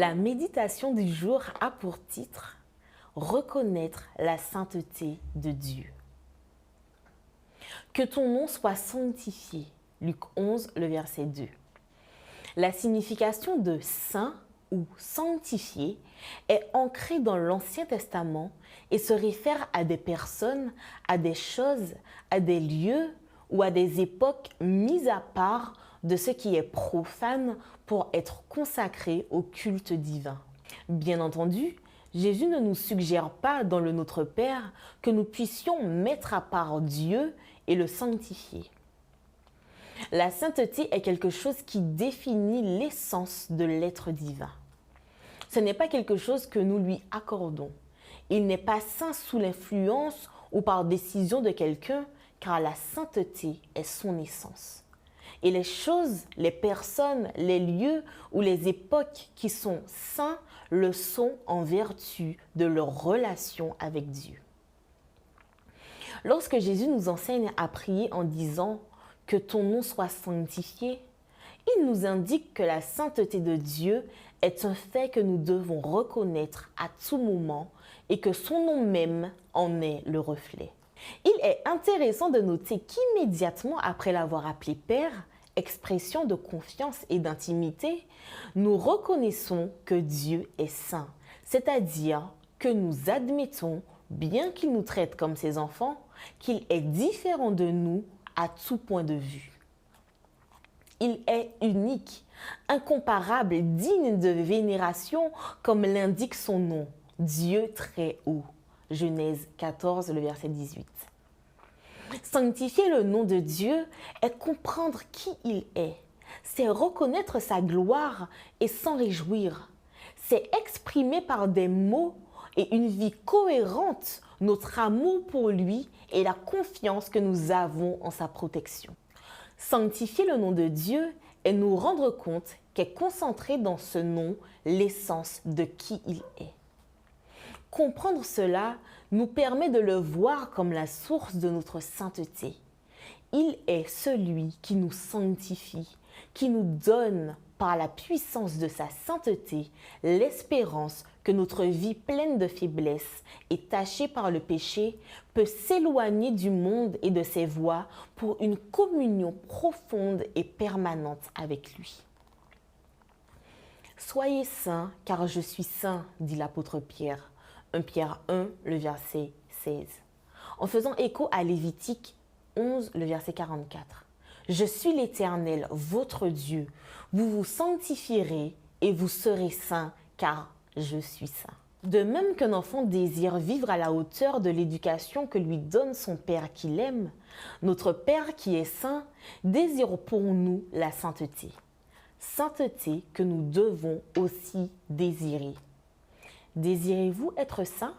La méditation du jour a pour titre « Reconnaître la sainteté de Dieu ». Que ton nom soit sanctifié. Luc 11, le verset 2. La signification de saint ou sanctifié est ancrée dans l'Ancien Testament et se réfère à des personnes, à des choses, à des lieux ou à des époques mises à part de ce qui est profane pour être consacré au culte divin. Bien entendu, Jésus ne nous suggère pas dans le Notre Père que nous puissions mettre à part Dieu et le sanctifier. La sainteté est quelque chose qui définit l'essence de l'être divin. Ce n'est pas quelque chose que nous lui accordons. Il n'est pas saint sous l'influence ou par décision de quelqu'un, car la sainteté est son essence. Et les choses, les personnes, les lieux ou les époques qui sont saints le sont en vertu de leur relation avec Dieu. Lorsque Jésus nous enseigne à prier en disant « que ton nom soit sanctifié », il nous indique que la sainteté de Dieu est un fait que nous devons reconnaître à tout moment et que son nom même en est le reflet. Il est intéressant de noter qu'immédiatement après l'avoir appelé Père, expression de confiance et d'intimité, nous reconnaissons que Dieu est saint, c'est-à-dire que nous admettons, bien qu'il nous traite comme ses enfants, qu'il est différent de nous à tout point de vue. Il est unique, incomparable, digne de vénération, comme l'indique son nom, Dieu très haut. Genèse 14, le verset 18. Sanctifier le nom de Dieu est comprendre qui il est. C'est reconnaître sa gloire et s'en réjouir. C'est exprimer par des mots et une vie cohérente notre amour pour lui et la confiance que nous avons en sa protection. Sanctifier le nom de Dieu est nous rendre compte qu'est concentré dans ce nom l'essence de qui il est. Comprendre cela nous permet de le voir comme la source de notre sainteté. Il est celui qui nous sanctifie, qui nous donne, par la puissance de sa sainteté, l'espérance que notre vie pleine de faiblesses et tachée par le péché peut s'éloigner du monde et de ses voies pour une communion profonde et permanente avec lui. Soyez saints, car je suis saint, dit l'apôtre Pierre. 1 Pierre 1, le verset 16. En faisant écho à Lévitique 11, le verset 44. Je suis l'Éternel, votre Dieu. Vous vous sanctifierez et vous serez saints, car je suis saint. De même qu'un enfant désire vivre à la hauteur de l'éducation que lui donne son Père qu'il aime, notre Père qui est saint désire pour nous la sainteté. Sainteté que nous devons aussi désirer. Désirez-vous être saint ?